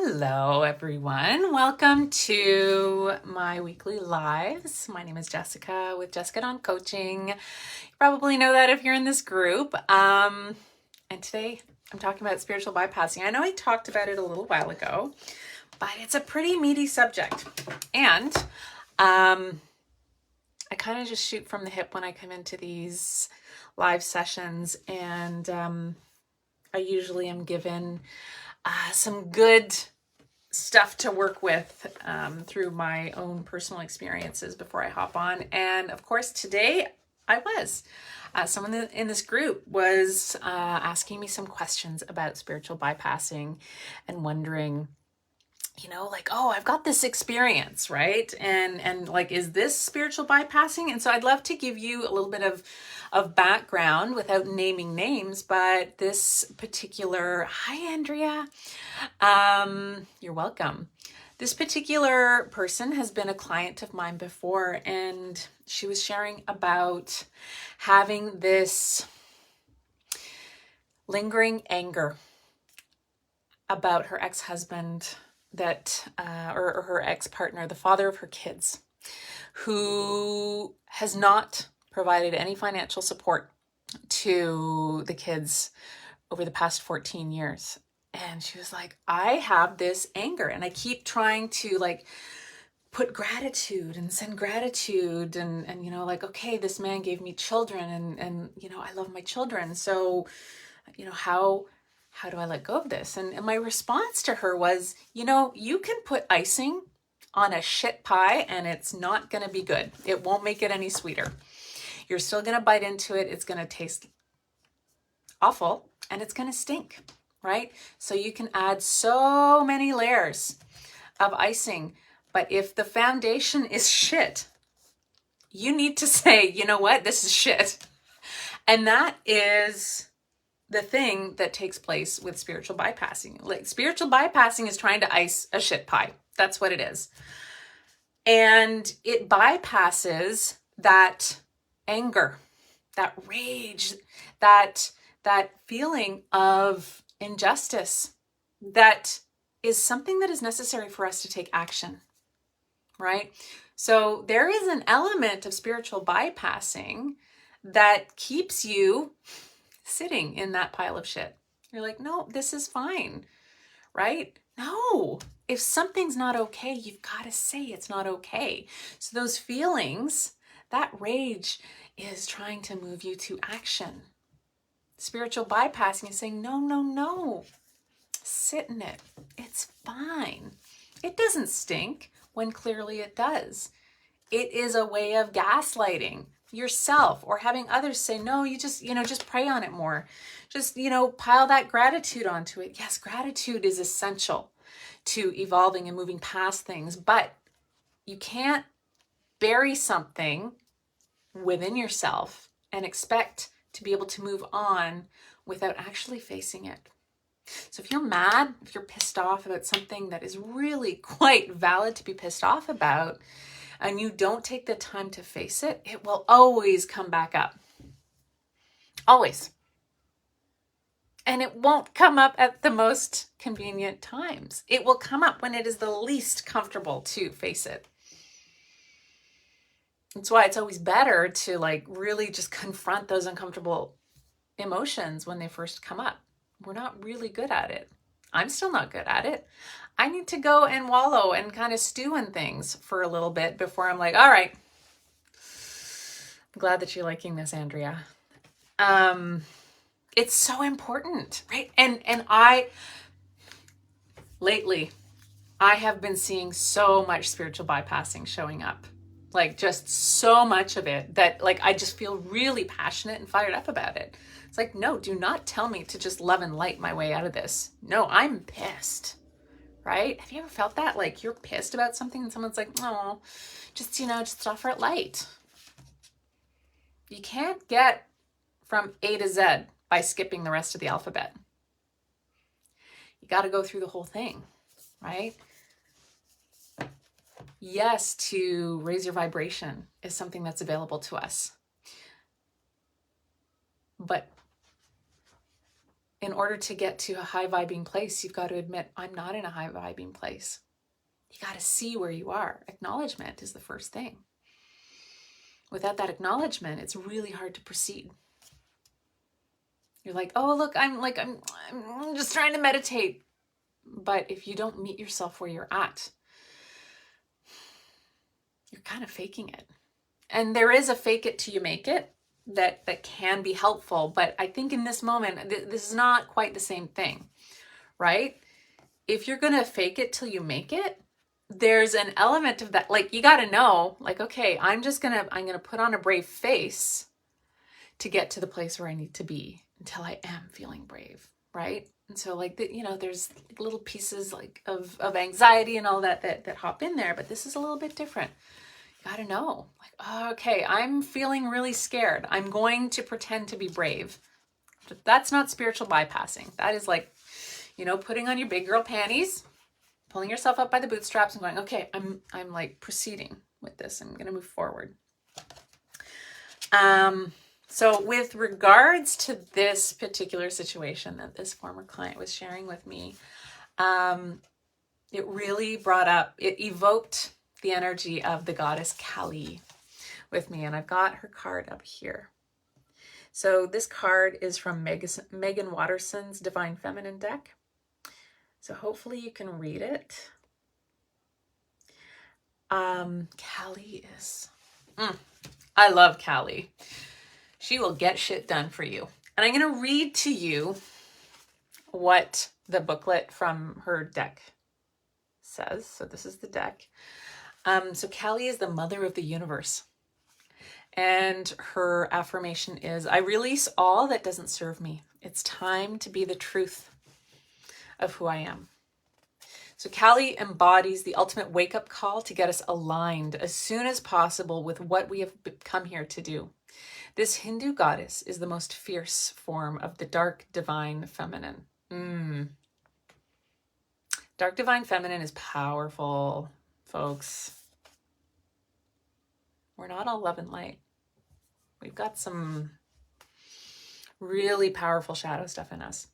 Hello, everyone. Welcome to my weekly lives. My name is Jessica with Jessica Cont Coaching. You probably know that if you're in this group. And today I'm talking about spiritual bypassing. I know I talked about it a little while ago, but it's a pretty meaty subject. And I kind of just shoot from the hip when I come into these live sessions, and I usually am given some good stuff to work with through my own personal experiences before I hop on. And of course, today I was. Someone in this group was asking me some questions about spiritual bypassing and wondering, oh, I've got this experience, right? And like, is this spiritual bypassing? And so I'd love to give you a little bit of background without naming names, but this particular, hi, Andrea. You're welcome. This particular person has been a client of mine before, and she was sharing about having this lingering anger about her ex-husband or her ex-partner, the father of her kids, who has not provided any financial support to the kids over the past 14 years. And she was like, I have this anger and I keep trying to put gratitude and send gratitude and okay, this man gave me children and I love my children. So, how do I let go of this? And my response to her was, you can put icing on a shit pie and it's not going to be good. It won't make it any sweeter. You're still going to bite into it. It's going to taste awful and it's going to stink, right? So you can add so many layers of icing, but if the foundation is shit, you need to say, you know what, this is shit. And that is the thing that takes place with spiritual bypassing. Like, spiritual bypassing is trying to ice a shit pie. That's what it is. And it bypasses that anger, that rage, that feeling of injustice that is something that is necessary for us to take action, right? So there is an element of spiritual bypassing that keeps you sitting in that pile of shit. You're like, no, this is fine, right? No, if something's not okay, you've got to say it's not okay. So those feelings, that rage is trying to move you to action. Spiritual bypassing is saying, no, sit in it. It's fine. It doesn't stink when clearly it does. It is a way of gaslighting yourself or having others say, no, you just pray on it more. Just, pile that gratitude onto it. Yes, gratitude is essential to evolving and moving past things, but you can't bury something within yourself and expect to be able to move on without actually facing it. So if you're mad, if you're pissed off about something that is really quite valid to be pissed off about, and you don't take the time to face it, it will always come back up. Always. And it won't come up at the most convenient times. It will come up when it is the least comfortable to face it. That's why it's always better to really just confront those uncomfortable emotions when they first come up. We're not really good at it. I'm still not good at it. I need to go and wallow and kind of stew in things for a little bit before I'm like, all right. I'm glad that you're liking this, Andrea. It's so important, right? And lately, I have been seeing so much spiritual bypassing showing up. Just so much of it that I just feel really passionate and fired up about it. It's like, no, do not tell me to just love and light my way out of this. No, I'm pissed, right? Have you ever felt that? You're pissed about something and someone's like, oh, just offer it light. You can't get from A to Z by skipping the rest of the alphabet. You got to go through the whole thing, right? Yes, to raise your vibration is something that's available to us. But in order to get to a high vibing place, you've got to admit, I'm not in a high vibing place. You got to see where you are. Acknowledgement is the first thing. Without that acknowledgement, it's really hard to proceed. You're like, oh, look, I'm just trying to meditate. But if you don't meet yourself where you're at, you're kind of faking it. And there is a fake it till you make it that can be helpful. But I think in this moment, this is not quite the same thing, right? If you're going to fake it till you make it, there's an element of that. Like, you got to know, like, okay, I'm going to put on a brave face to get to the place where I need to be until I am feeling brave, right? And so, like, there's little pieces like of anxiety and all that hop in there, but this is a little bit different. You got to know, like, okay, I'm feeling really scared. I'm going to pretend to be brave. That's not spiritual bypassing. That is like, putting on your big girl panties, pulling yourself up by the bootstraps and going, okay, I'm like proceeding with this. I'm going to move forward. So with regards to this particular situation that this former client was sharing with me, it really it evoked the energy of the goddess Kali with me. And I've got her card up here. So this card is from Megan Watterson's Divine Feminine deck. So hopefully you can read it. Kali is... I love Kali. She will get shit done for you. And I'm going to read to you what the booklet from her deck says. So this is the deck. So Kali is the mother of the universe. And her affirmation is, I release all that doesn't serve me. It's time to be the truth of who I am. So Kali embodies the ultimate wake-up call to get us aligned as soon as possible with what we have come here to do. This Hindu goddess is the most fierce form of the dark divine feminine. Dark divine feminine is powerful, folks. We're not all love and light. We've got some really powerful shadow stuff in us.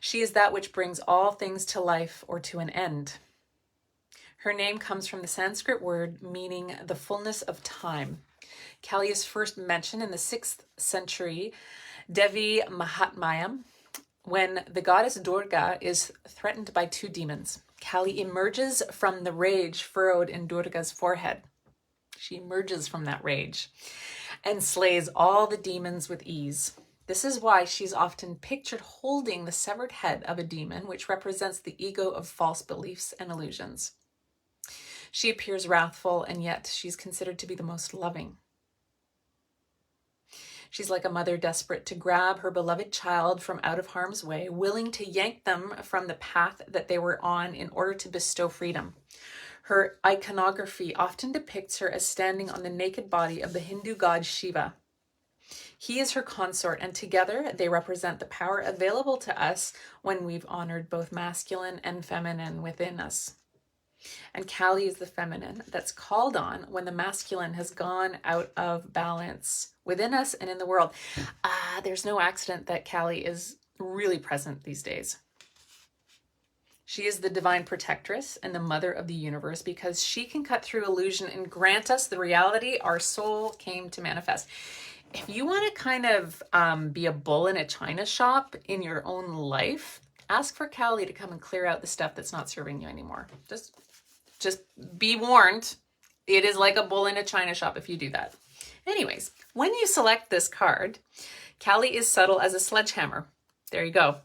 She is that which brings all things to life or to an end. Her name comes from the Sanskrit word meaning the fullness of time. Kali is first mentioned in the 6th century Devi Mahatmyam when the goddess Durga is threatened by 2 demons. Kali emerges from the rage furrowed in Durga's forehead. She emerges from that rage and slays all the demons with ease. This is why she's often pictured holding the severed head of a demon, which represents the ego of false beliefs and illusions. She appears wrathful, and yet she's considered to be the most loving. She's like a mother desperate to grab her beloved child from out of harm's way, willing to yank them from the path that they were on in order to bestow freedom. Her iconography often depicts her as standing on the naked body of the Hindu god Shiva. He is her consort, and together they represent the power available to us when we've honored both masculine and feminine within us. And Kali is the feminine that's called on when the masculine has gone out of balance within us and in the world. There's no accident that Kali is really present these days. She is the divine protectress and the mother of the universe because she can cut through illusion and grant us the reality our soul came to manifest. If you want to kind of be a bull in a china shop in your own life, ask for Kali to come and clear out the stuff that's not serving you anymore. Just be warned. It is like a bull in a china shop if you do that. Anyways, when you select this card, Kali is subtle as a sledgehammer. There you go.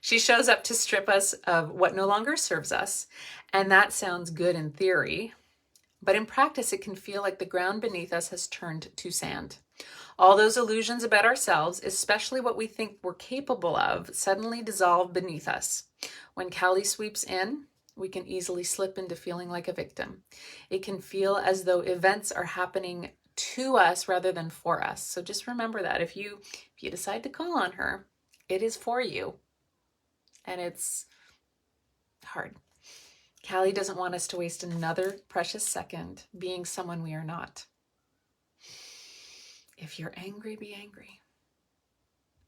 She shows up to strip us of what no longer serves us. And that sounds good in theory, but in practice, it can feel like the ground beneath us has turned to sand. All those illusions about ourselves, especially what we think we're capable of, suddenly dissolve beneath us. When Kali sweeps in, we can easily slip into feeling like a victim. It can feel as though events are happening to us rather than for us. So just remember that if you decide to call on her, it is for you. And it's hard. Kali doesn't want us to waste another precious second being someone we are not. If you're angry, be angry.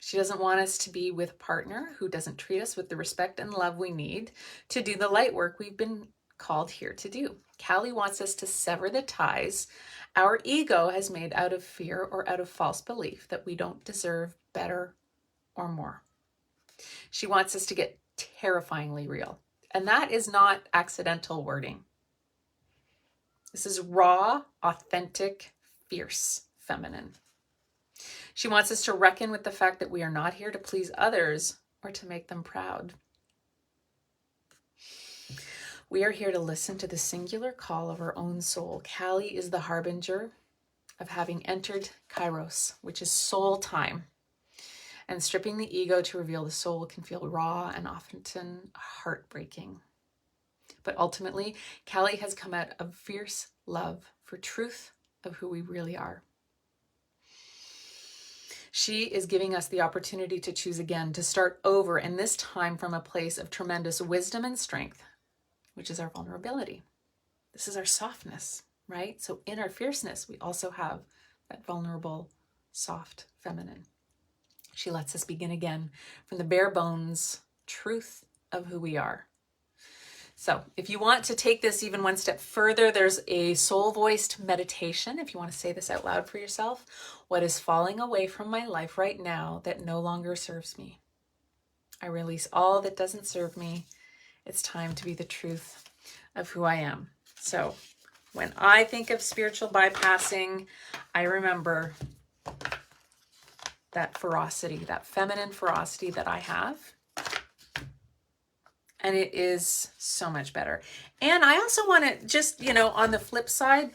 She doesn't want us to be with a partner who doesn't treat us with the respect and love we need to do the light work we've been called here to do. Callie wants us to sever the ties our ego has made out of fear or out of false belief that we don't deserve better or more. She wants us to get terrifyingly real. And that is not accidental wording. This is raw, authentic, fierce feminine. She wants us to reckon with the fact that we are not here to please others or to make them proud. We are here to listen to the singular call of our own soul. Callie is the harbinger of having entered Kairos, which is soul time. And stripping the ego to reveal the soul can feel raw and often heartbreaking. But ultimately, Callie has come out of fierce love for truth of who we really are. She is giving us the opportunity to choose again, to start over, and this time from a place of tremendous wisdom and strength, which is our vulnerability. This is our softness, right? So in our fierceness, we also have that vulnerable, soft, feminine. She lets us begin again from the bare bones truth of who we are. So if you want to take this even one step further, there's a soul-voiced meditation. If you want to say this out loud for yourself, what is falling away from my life right now that no longer serves me? I release all that doesn't serve me. It's time to be the truth of who I am. So when I think of spiritual bypassing, I remember that ferocity, that feminine ferocity that I have. And it is so much better. And I also want to just, on the flip side,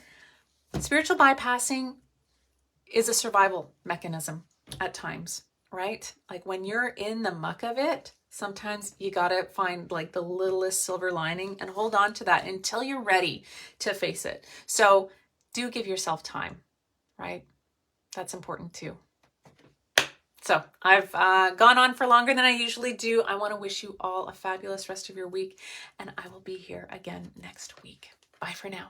spiritual bypassing is a survival mechanism at times, right? Like when you're in the muck of it, sometimes you got to find like the littlest silver lining and hold on to that until you're ready to face it. So do give yourself time, right? That's important too. So I've gone on for longer than I usually do. I want to wish you all a fabulous rest of your week, and I will be here again next week. Bye for now.